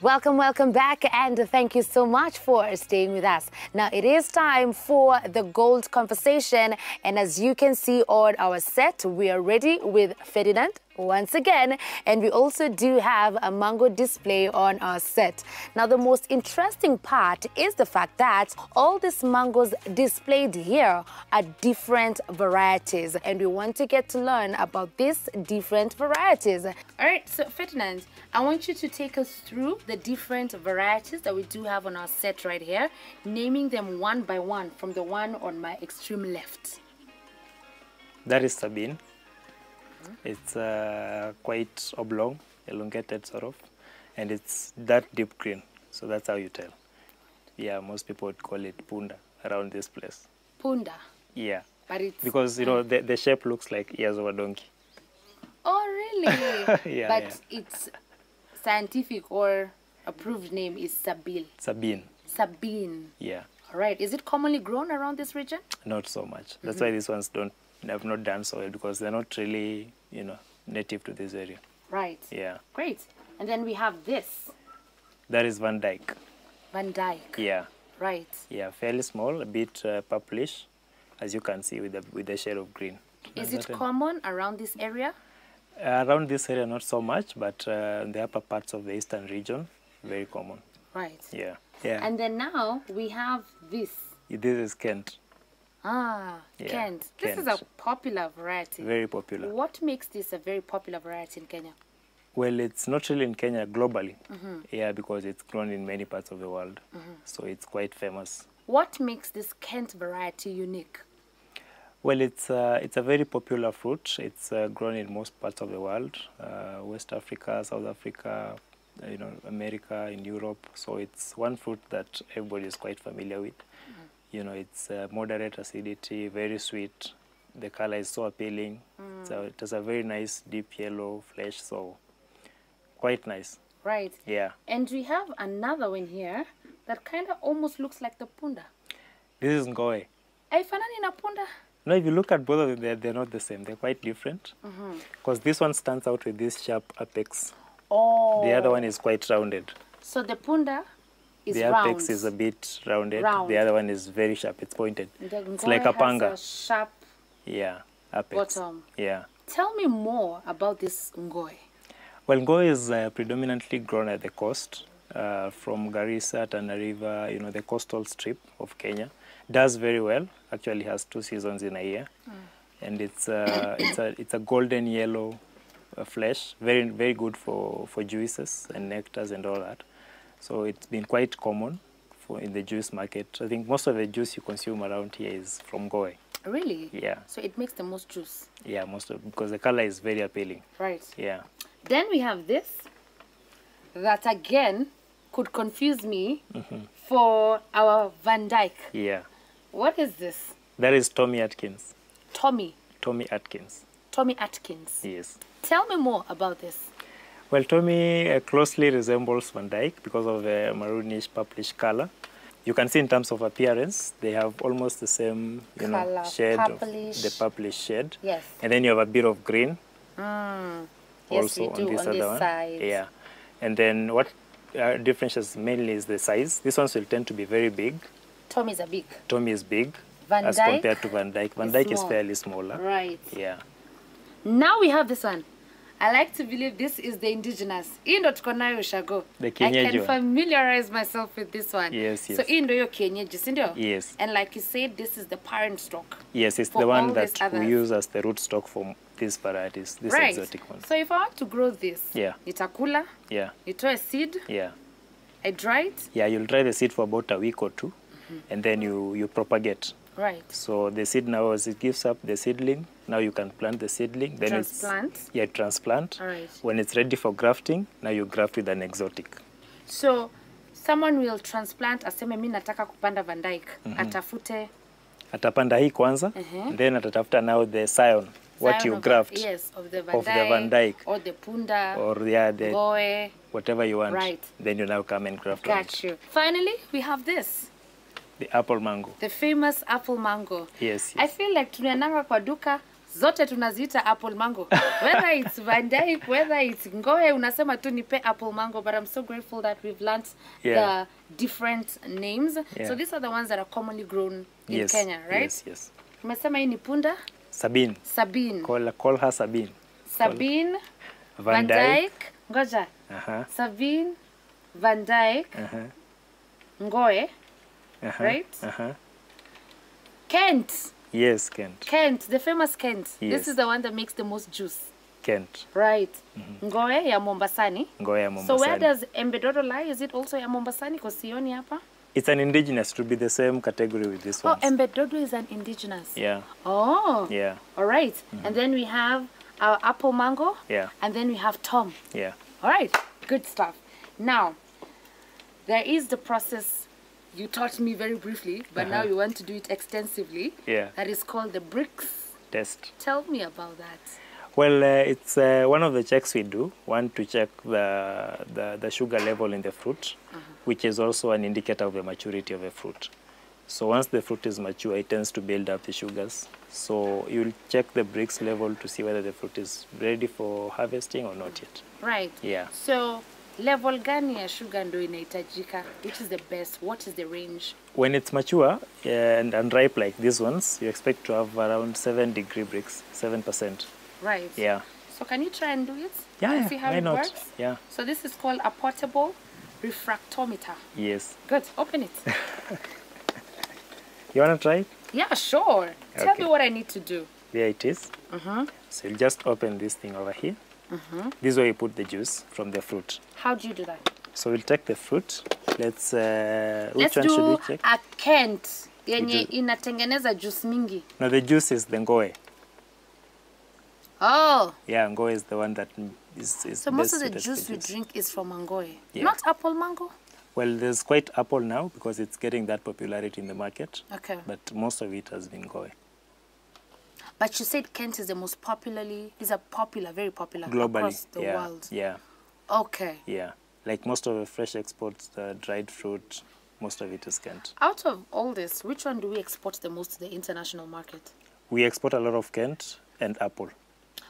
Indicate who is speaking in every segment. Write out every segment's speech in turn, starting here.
Speaker 1: Welcome back, and thank you so much for staying with us. Now it is time for the gold conversation, and as you can see on our set, we are ready with Ferdinand once again, and we also do have a mango display on our set. Now the most interesting part is the fact that all these mangoes displayed here are different varieties, and we want to get to learn about these different varieties. All right, so Ferdinand, I want you to take us through the different varieties that we do have on our set right here, naming them one by one from the one on my extreme left.
Speaker 2: That is Sabine. It's quite oblong, elongated sort of, and it's that deep green. So that's how you tell. Yeah, most people would call it punda around this place.
Speaker 1: Punda?
Speaker 2: Yeah.
Speaker 1: But it's,
Speaker 2: because, you know, the shape looks like ears of a donkey.
Speaker 1: Oh, really?
Speaker 2: Yeah,
Speaker 1: but its scientific or approved name is Sabine.
Speaker 2: Sabine.
Speaker 1: Sabine.
Speaker 2: Yeah.
Speaker 1: All right. Is it commonly grown around this region?
Speaker 2: Not so much. That's why these ones have not done so well, because they're not really, you know, native to this area.
Speaker 1: Right.
Speaker 2: Yeah.
Speaker 1: Great. And then we have this.
Speaker 2: That is Van Dyke.
Speaker 1: Van Dyke.
Speaker 2: Yeah.
Speaker 1: Right.
Speaker 2: Yeah, fairly small, a bit purplish, as you can see with the shade of green.
Speaker 1: Is it common around this area?
Speaker 2: Around this area, not so much, but in the upper parts of the eastern region, very common.
Speaker 1: Right.
Speaker 2: Yeah. Yeah.
Speaker 1: And then now we have this.
Speaker 2: This is Kent.
Speaker 1: Ah,
Speaker 2: Yeah,
Speaker 1: Kent. This
Speaker 2: Kent.
Speaker 1: is a popular variety.
Speaker 2: Very popular.
Speaker 1: What makes this a very popular variety in Kenya?
Speaker 2: Well, it's not really in Kenya globally. Yeah, because it's grown in many parts of the world. So it's quite famous.
Speaker 1: What makes this Kent variety unique?
Speaker 2: Well, it's a very popular fruit. It's grown in most parts of the world, West Africa, South Africa, you know, America, in Europe. So it's one fruit that everybody is quite familiar with. You know, it's moderate acidity, very sweet. The color is so appealing. So it has a very nice deep yellow flesh, so quite nice.
Speaker 1: Right.
Speaker 2: Yeah.
Speaker 1: And we have another one here that kind of almost looks like the punda.
Speaker 2: This is Ngoe.
Speaker 1: Aifanani na punda?
Speaker 2: No, if you look at both of them, they're not the same. They're quite different. Because this one stands out with this sharp apex.
Speaker 1: Oh.
Speaker 2: The other one is quite rounded.
Speaker 1: So the punda is
Speaker 2: the
Speaker 1: round.
Speaker 2: apex is a bit rounded.
Speaker 1: Round.
Speaker 2: The other one is very sharp. It's pointed.
Speaker 1: The
Speaker 2: It's like a
Speaker 1: Ngoe
Speaker 2: panga.
Speaker 1: has a sharp
Speaker 2: Yeah, apex.
Speaker 1: bottom.
Speaker 2: Yeah.
Speaker 1: Tell me more about this Ngoe.
Speaker 2: Well, Ngoe is predominantly grown at the coast, from Garissa, Tana River, you know, the coastal strip of Kenya. Does very well. Actually has 2 seasons in a year. And it's a golden yellow flesh, very good for juices and nectars and all that. So it's been quite common in the juice market. I think most of the juice you consume around here is from Ngoe.
Speaker 1: Really?
Speaker 2: Yeah.
Speaker 1: So it makes the most juice.
Speaker 2: Yeah, because the color is very appealing.
Speaker 1: Right.
Speaker 2: Yeah.
Speaker 1: Then we have this that again could confuse me for our Van Dyke.
Speaker 2: Yeah.
Speaker 1: What is this?
Speaker 2: That is Tommy Atkins.
Speaker 1: Tommy.
Speaker 2: Tommy Atkins.
Speaker 1: Tommy Atkins.
Speaker 2: Yes.
Speaker 1: Tell me more about this.
Speaker 2: Well, Tommy closely resembles Van Dyke because of the maroonish purplish color. You can see in terms of appearance, they have almost the same, you know,
Speaker 1: Color,
Speaker 2: shade
Speaker 1: purplish.
Speaker 2: of the purplish shade.
Speaker 1: Yes.
Speaker 2: And then you have a bit of green
Speaker 1: Yes,
Speaker 2: also
Speaker 1: we do
Speaker 2: on this
Speaker 1: on
Speaker 2: other
Speaker 1: this
Speaker 2: one.
Speaker 1: side.
Speaker 2: Yeah. And then what differentiates mainly is the size. These ones will tend to be very big.
Speaker 1: Tommy's are big.
Speaker 2: Tommy is big
Speaker 1: Van
Speaker 2: as
Speaker 1: Dyke
Speaker 2: compared to Van Dyke. Van
Speaker 1: is
Speaker 2: Dyke is
Speaker 1: small.
Speaker 2: fairly smaller.
Speaker 1: Right.
Speaker 2: Yeah.
Speaker 1: Now we have this one. I like to believe this is the indigenous. Hii ndo tuko nayo ushago.
Speaker 2: The
Speaker 1: I
Speaker 2: kienyeji
Speaker 1: can
Speaker 2: one.
Speaker 1: familiarize myself with this one.
Speaker 2: Yes, yes.
Speaker 1: So hii ndo yo kienyeji, si ndio?
Speaker 2: Yes.
Speaker 1: And like you said, this is the parent stock.
Speaker 2: Yes, it's
Speaker 1: For
Speaker 2: the one
Speaker 1: all these
Speaker 2: that we
Speaker 1: others.
Speaker 2: use as the rootstock for these varieties, these
Speaker 1: Right.
Speaker 2: exotic ones.
Speaker 1: So if I want to grow this,
Speaker 2: Yeah.
Speaker 1: nitakula,
Speaker 2: Yeah,
Speaker 1: nitoe seed,
Speaker 2: yeah.
Speaker 1: I dry it.
Speaker 2: Yeah, you'll dry the seed for about a week or two, and then you propagate.
Speaker 1: Right.
Speaker 2: So the seed now, as it gives up the seedling, now you can plant the seedling. Then
Speaker 1: Transplant.
Speaker 2: Transplant.
Speaker 1: All right.
Speaker 2: When it's ready for grafting, now you graft with an exotic.
Speaker 1: So someone will transplant, aseme mi nataka kupanda Van Dyke, atafute
Speaker 2: Atapanda hii kwanza, then atatafuta now the scion, what
Speaker 1: scion
Speaker 2: you
Speaker 1: of
Speaker 2: graft
Speaker 1: the, yes, of the
Speaker 2: Van Dyke,
Speaker 1: or the punda,
Speaker 2: or the
Speaker 1: Ngoe.
Speaker 2: whatever you want.
Speaker 1: Right.
Speaker 2: Then you now come and graft on it.
Speaker 1: Got you. Finally, we have this.
Speaker 2: The apple mango.
Speaker 1: The famous apple mango.
Speaker 2: Yes,
Speaker 1: I
Speaker 2: yes.
Speaker 1: feel like tunaendanga kwa duka, Zote tunaziita apple mango. Whether it's Van Dyke, whether it's Ngoe, unasema tu nipe apple mango. But I'm so grateful that we've learned the different names. So these are the ones that are commonly grown in Kenya, right?
Speaker 2: Yes, yes.
Speaker 1: Umesema hii ni punda?
Speaker 2: Sabine.
Speaker 1: Sabine.
Speaker 2: Call her Sabine.
Speaker 1: Sabine, Van Dyke, ngoja. Sabine, Van Dyke, Ngoe, right? Kent.
Speaker 2: Yes, Kent.
Speaker 1: Kent, the famous Kent.
Speaker 2: Yes.
Speaker 1: This is the one that makes the most juice.
Speaker 2: Kent.
Speaker 1: Right. Ngoe ya Mombasani.
Speaker 2: Ngoe ya Mombasani.
Speaker 1: So where does Embedodo lie? Is it also ya Mombasani? Because sioni hapa.
Speaker 2: It's an indigenous, to be the same category with this one.
Speaker 1: Oh, Embedodo is an indigenous.
Speaker 2: Yeah.
Speaker 1: Oh.
Speaker 2: Yeah.
Speaker 1: All right. And then we have our apple mango.
Speaker 2: Yeah.
Speaker 1: And then we have Tom.
Speaker 2: Yeah.
Speaker 1: All right. Good stuff. Now, there is the process you taught me very briefly, but now you want to do it extensively.
Speaker 2: Yeah.
Speaker 1: That is called the bricks
Speaker 2: Test.
Speaker 1: Tell me about that.
Speaker 2: Well, it's one of the checks we do. One, to check the sugar level in the fruit, which is also an indicator of the maturity of the fruit. So once the fruit is mature, it tends to build up the sugars. So you'll check the bricks level to see whether the fruit is ready for harvesting or not yet.
Speaker 1: Right.
Speaker 2: Yeah.
Speaker 1: So level gani ya sugar ndo inahitajika? Which is the best? What is the range?
Speaker 2: When it's mature and ripe like these ones, you expect to have around 7-degree bricks, 7%.
Speaker 1: Right.
Speaker 2: Yeah.
Speaker 1: So can you try and do it?
Speaker 2: Yeah,
Speaker 1: And
Speaker 2: yeah,
Speaker 1: see how
Speaker 2: why
Speaker 1: it
Speaker 2: not?
Speaker 1: works?
Speaker 2: Yeah.
Speaker 1: So this is called a portable refractometer.
Speaker 2: Yes.
Speaker 1: Good. Open it.
Speaker 2: You want to try it?
Speaker 1: Yeah, sure. Tell me what I need to do.
Speaker 2: There it is. So you just open this thing over here. This is where you put the juice from the fruit.
Speaker 1: How do you do that?
Speaker 2: So we'll take the fruit. Let's which one
Speaker 1: do
Speaker 2: should we check?
Speaker 1: a Kent yenye inatengeneza juice mingi.
Speaker 2: No, the juice is the Ngoe.
Speaker 1: Oh.
Speaker 2: Yeah, Ngoe is the one that is
Speaker 1: So most of the
Speaker 2: best
Speaker 1: juice we
Speaker 2: suited for
Speaker 1: drink is from Ngoe.
Speaker 2: Yeah.
Speaker 1: Not apple mango?
Speaker 2: Well, there's quite apple now because it's getting that popularity in the market.
Speaker 1: Okay.
Speaker 2: But most of it has been Ngoe.
Speaker 1: But you said Kent is the most popular, very popular
Speaker 2: Globally,
Speaker 1: across the world.
Speaker 2: Yeah,
Speaker 1: Okay.
Speaker 2: yeah. Like most of the fresh exports, the dried fruit, most of it is Kent.
Speaker 1: Out of all this, which one do we export the most to the international market?
Speaker 2: We export a lot of Kent and apple.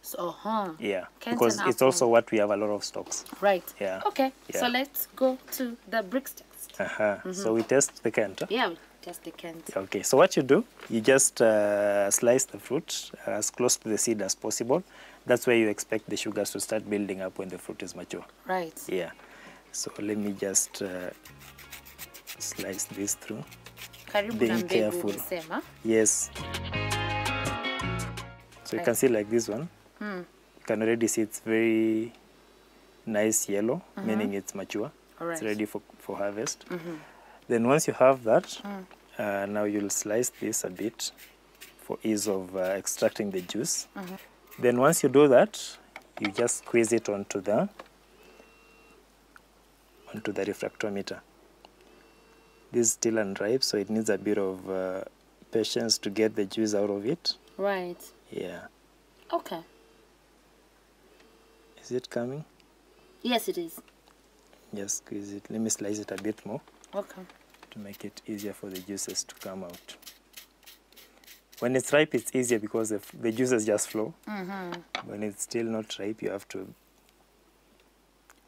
Speaker 1: So,
Speaker 2: Yeah,
Speaker 1: Kent
Speaker 2: because
Speaker 1: and
Speaker 2: it's
Speaker 1: apple.
Speaker 2: also what we have a lot of stocks.
Speaker 1: Right.
Speaker 2: Yeah.
Speaker 1: Okay.
Speaker 2: Yeah.
Speaker 1: So let's go to the bricks test.
Speaker 2: So we test the Kent. Huh?
Speaker 1: Yeah, we test the Kent.
Speaker 2: Okay, so what you do, you just slice the fruit as close to the seed as possible. That's where you expect the sugars to start building up when the fruit is mature.
Speaker 1: Right.
Speaker 2: Yeah. So let me just slice this through.
Speaker 1: Karibu na
Speaker 2: Being
Speaker 1: mbegu
Speaker 2: careful.
Speaker 1: umesema.
Speaker 2: Yes. So you can see like this one. You can already see it's very nice yellow, meaning it's mature.
Speaker 1: All right.
Speaker 2: It's ready for harvest. Then once you have that, now you'll slice this a bit for ease of extracting the juice. Then once you do that, you just squeeze it onto the refractometer. This is still unripe, so it needs a bit of patience to get the juice out of it.
Speaker 1: Right.
Speaker 2: Yeah.
Speaker 1: Okay.
Speaker 2: Is it coming?
Speaker 1: Yes, it is.
Speaker 2: Just squeeze it. Let me slice it a bit more
Speaker 1: Okay.
Speaker 2: to make it easier for the juices to come out. When it's ripe, it's easier because the juices just flow. When it's still not ripe, you have to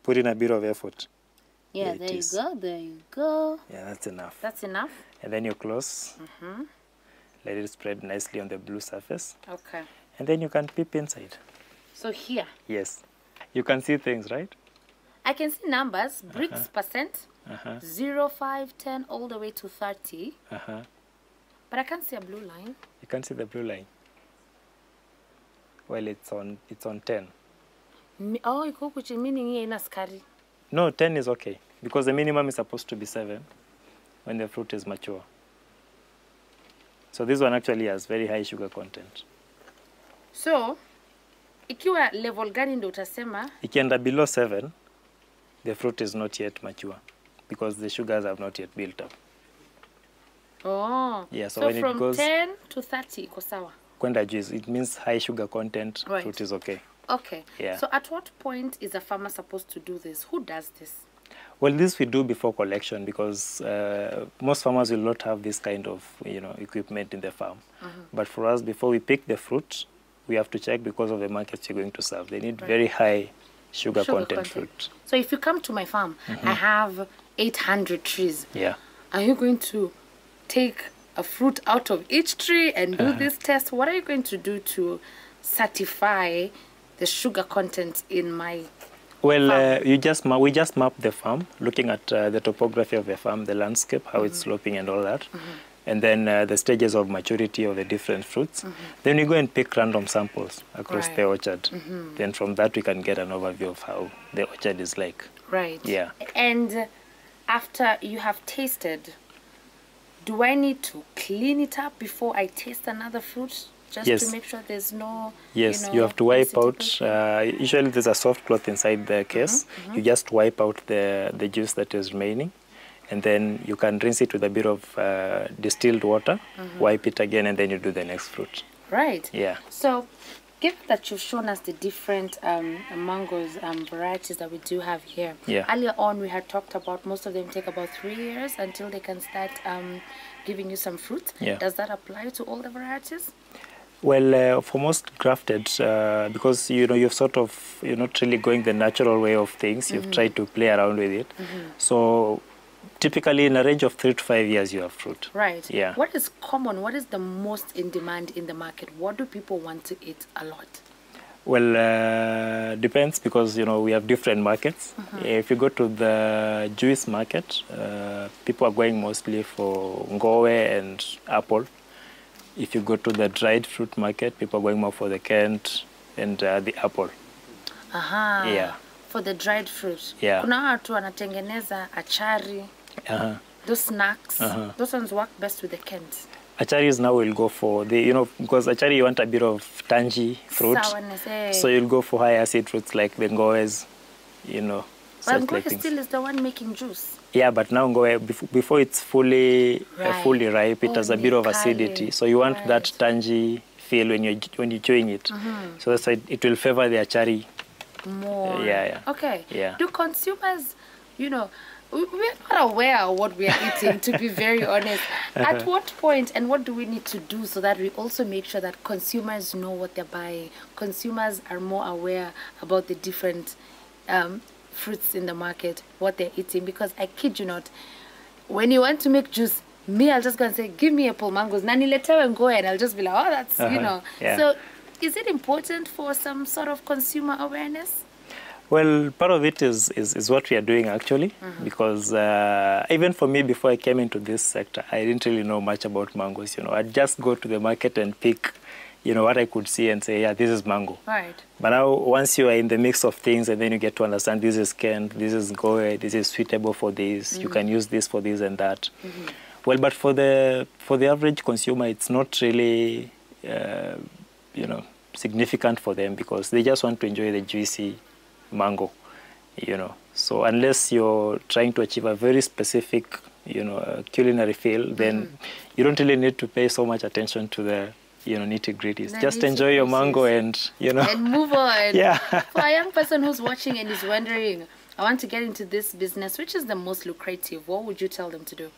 Speaker 2: put in a bit of effort.
Speaker 1: Yeah,
Speaker 2: There
Speaker 1: there
Speaker 2: it
Speaker 1: you
Speaker 2: is.
Speaker 1: go. There you go.
Speaker 2: Yeah, that's enough.
Speaker 1: That's enough.
Speaker 2: And then you close. Let it spread nicely on the blue surface.
Speaker 1: Okay.
Speaker 2: And then you can peep inside.
Speaker 1: So here,
Speaker 2: Yes. You can see things, right?
Speaker 1: I can see numbers, bricks percent, 0, 5, 10, all the way to 30. But I can't see a blue line.
Speaker 2: You can see the blue line. Well, it's on 10.
Speaker 1: Oh, iko huku chini, meaning hii haina sukari.
Speaker 2: No, 10 is okay because the minimum is supposed to be 7 when the fruit is mature. So this one actually has very high sugar content.
Speaker 1: So, ikiwa level gani ndo utasema?
Speaker 2: Ikienda below 7, the fruit is not yet mature because the sugars have not yet built up.
Speaker 1: Oh.
Speaker 2: Yeah, so
Speaker 1: So
Speaker 2: when it
Speaker 1: from
Speaker 2: goes
Speaker 1: 10 to 30 iko sawa.
Speaker 2: kwenda juice, it means high sugar content,
Speaker 1: Right.
Speaker 2: fruit is okay.
Speaker 1: Okay.
Speaker 2: Yeah.
Speaker 1: So at what point is a farmer supposed to do this? Who does this?
Speaker 2: Well, this we do before collection because most farmers will not have this kind of equipment in the farm. But for us, before we pick the fruit, we have to check because of the markets you're going to serve. They need very high sugar content fruit.
Speaker 1: So if you come to my farm, I have 800 trees.
Speaker 2: Yeah.
Speaker 1: Are you going to take a fruit out of each tree and do this test? What are you going to do to certify the sugar content in my
Speaker 2: Well, we just map the farm, looking at the topography of the farm, the landscape, how it's sloping and all that. And then the stages of maturity of the different fruits. Then we go and pick random samples across the orchard. Then from that we can get an overview of how the orchard is like.
Speaker 1: Right.
Speaker 2: Yeah.
Speaker 1: And after you have tasted, do I need to clean it up before I taste another fruit? Just to make sure there's no...
Speaker 2: Yes, you have to wipe out. Usually there's a soft cloth inside the case. You just wipe out the juice that is remaining. And then you can rinse it with a bit of distilled water, wipe it again, and then you do the next fruit.
Speaker 1: Right.
Speaker 2: Yeah.
Speaker 1: So, given that you've shown us the different mangoes varieties that we do have here, earlier on we had talked about most of them take about 3 years until they can start giving you some fruit. Does that apply to all the varieties?
Speaker 2: Well, for most grafted, because you've sort of, you're not really going the natural way of things. You've tried to play around with it. So typically in a range of 3 to 5 years you have fruit.
Speaker 1: Right.
Speaker 2: Yeah.
Speaker 1: What is common? What is the most in demand in the market? What do people want to eat a lot?
Speaker 2: Well, depends, because we have different markets. If you go to the juice market, people are going mostly for ngowe and apple. If you go to the dried fruit market, people are going more for the Kent and the apple. Yeah.
Speaker 1: For the dried fruit.
Speaker 2: Yeah.
Speaker 1: Kuna watu wanatengeneza achari. Those snacks. Those ones work best with the Kent.
Speaker 2: Acharis now will go for the, because achari you want a bit of tangy fruit.
Speaker 1: Sourness,
Speaker 2: so you'll go for high acid fruits like the ngowes,
Speaker 1: But ngowe still is the one making juice.
Speaker 2: Yeah, but now ngowe, before it's fully ripe, it has a bit of acidity. So you want that tangy feel when you're chewing it. So that's why it will favor the achari
Speaker 1: more.
Speaker 2: Yeah.
Speaker 1: Okay.
Speaker 2: Yeah.
Speaker 1: Do consumers, we're not aware of what we are eating, to be very honest. At what point and what do we need to do so that we also make sure that consumers know what they're buying? Consumers are more aware about the different fruits in the market, what they're eating. Because I kid you not, when you want to make juice, I'll just go and say, give me apple mangoes. Nani letewe and go, and I'll just be like, oh, that's,
Speaker 2: Yeah.
Speaker 1: So is it important for some sort of consumer awareness?
Speaker 2: Well, part of it is what we are doing actually, because even for me, before I came into this sector, I didn't really know much about mangoes. I'd just go to the market and pick, what I could see and say, yeah, this is mango.
Speaker 1: Right.
Speaker 2: But now, once you are in the mix of things, and then you get to understand this is Kent, this is ngowe, this is suitable for this, you can use this for this and that. Well, but for the average consumer, it's not really, significant for them, because they just want to enjoy the juicy mango, So unless you're trying to achieve a very specific, culinary feel, then you don't really need to pay so much attention to the, nitty-gritties. Just enjoy your mango and,
Speaker 1: And move on.
Speaker 2: Yeah.
Speaker 1: For a young person who's watching and is wondering, I want to get into this business, which is the most lucrative, what would you tell them to do?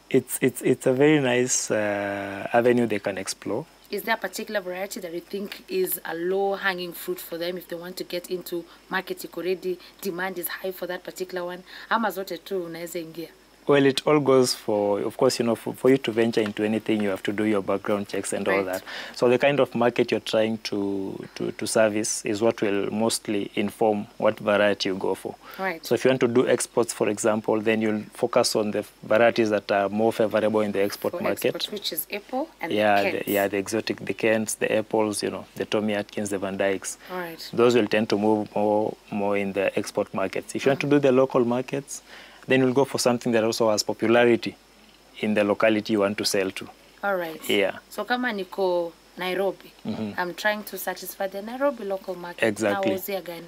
Speaker 2: It's a very nice avenue they can explore.
Speaker 1: Is there a particular variety that you think is a low-hanging fruit for them if they want to get into marketing already? Demand is high for that particular one. Ama zote tu unaweza ingia?
Speaker 2: Well, it all goes for, of course, for you to venture into anything, you have to do your background checks and all that. So the kind of market you're trying to service is what will mostly inform what variety you go for.
Speaker 1: Right.
Speaker 2: So if you want to do exports, for example, then you'll focus on the varieties that are more favorable in the export market.
Speaker 1: Export, which is apple and
Speaker 2: the exotic, the Kents, the apples, the Tommy Atkins, the Van Dykes.
Speaker 1: Right.
Speaker 2: Those will tend to move more in the export markets. If you want to do the local markets, then you'll go for something that also has popularity in the locality you want to sell to.
Speaker 1: All right.
Speaker 2: Yeah.
Speaker 1: So kama niko Nairobi, I'm trying to satisfy the Nairobi local market.
Speaker 2: Exactly.
Speaker 1: Nauzia gani?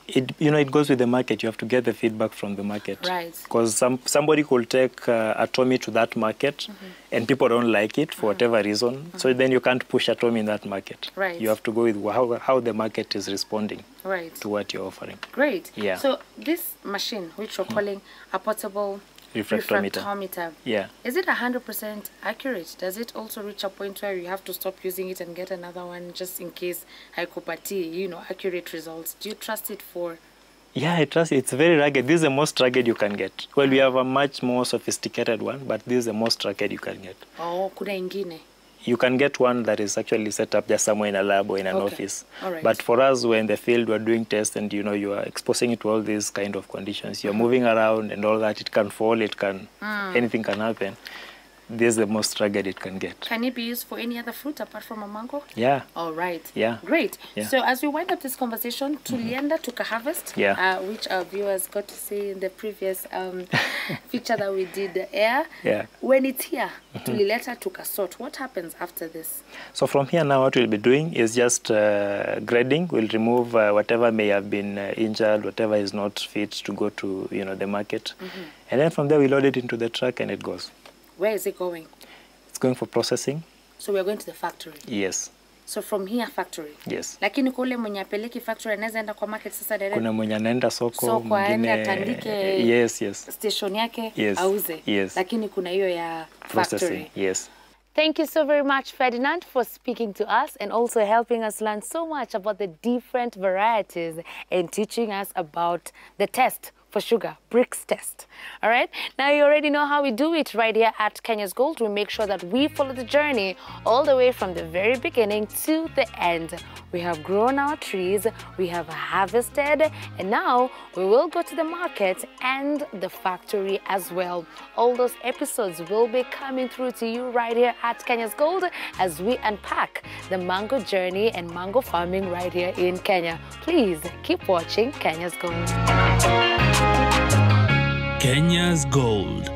Speaker 2: It goes with the market. You have to get the feedback from the market.
Speaker 1: Right.
Speaker 2: Because somebody could take a Tommy to that market and people don't like it for whatever reason. So then you can't push a Tommy in that market.
Speaker 1: Right.
Speaker 2: You have to go with how the market is responding to what you're offering.
Speaker 1: Great.
Speaker 2: Yeah.
Speaker 1: So this machine, which you're calling a portable
Speaker 2: refractometer. Yeah.
Speaker 1: Is it 100% accurate? Does it also reach a point where you have to stop using it and get another one just in case haikupati, accurate results? Do you trust it for?
Speaker 2: Yeah, I trust it. It's very rugged. This is the most rugged you can get. Well, we have a much more sophisticated one, but this is the most rugged you can get.
Speaker 1: Oh, kuna ingine?
Speaker 2: You can get one that is actually set up just somewhere in a lab or in an office.
Speaker 1: All right.
Speaker 2: But for us, we're in the field, we're doing tests, and you are exposing it to all these kind of conditions. You're moving around and all that. It can fall, anything can happen. This is the most rugged it can get.
Speaker 1: Can it be used for any other fruit apart from a mango?
Speaker 2: Yeah.
Speaker 1: All right.
Speaker 2: Yeah.
Speaker 1: Great.
Speaker 2: Yeah.
Speaker 1: So as we wind up this conversation, tulienda tukaharvest, which our viewers got to see in the previous feature that we did air.
Speaker 2: Yeah.
Speaker 1: When it's here, tulileta tukasort. What happens after this?
Speaker 2: So from here now, what we'll be doing is just grading. We'll remove whatever may have been injured, whatever is not fit to go to the market, and then from there we load it into the truck and it goes.
Speaker 1: Where is it going?
Speaker 2: It's going for processing.
Speaker 1: So we're going to the factory?
Speaker 2: Yes.
Speaker 1: So from here factory?
Speaker 2: Yes.
Speaker 1: Lakini kule mwenye apeleki factory anaweza enda kwa market sasa direct?
Speaker 2: Kuna mwenye anaenda soko
Speaker 1: mwingine atandike
Speaker 2: yes.
Speaker 1: station yake
Speaker 2: auze. Yes.
Speaker 1: Lakini kuna hiyo ya factory.
Speaker 2: Yes.
Speaker 1: Thank you so very much, Ferdinand, for speaking to us and also helping us learn so much about the different varieties and teaching us about the test for sugar, Brix test. All right, now you already know how we do it right here at Kenya's Gold. We make sure that we follow the journey all the way from the very beginning to the end. We have grown our trees, we have harvested, and now we will go to the market and the factory as well. All those episodes will be coming through to you right here at Kenya's Gold as we unpack the mango journey and mango farming right here in Kenya. Please keep watching Kenya's Gold.
Speaker 3: Kenya's Gold.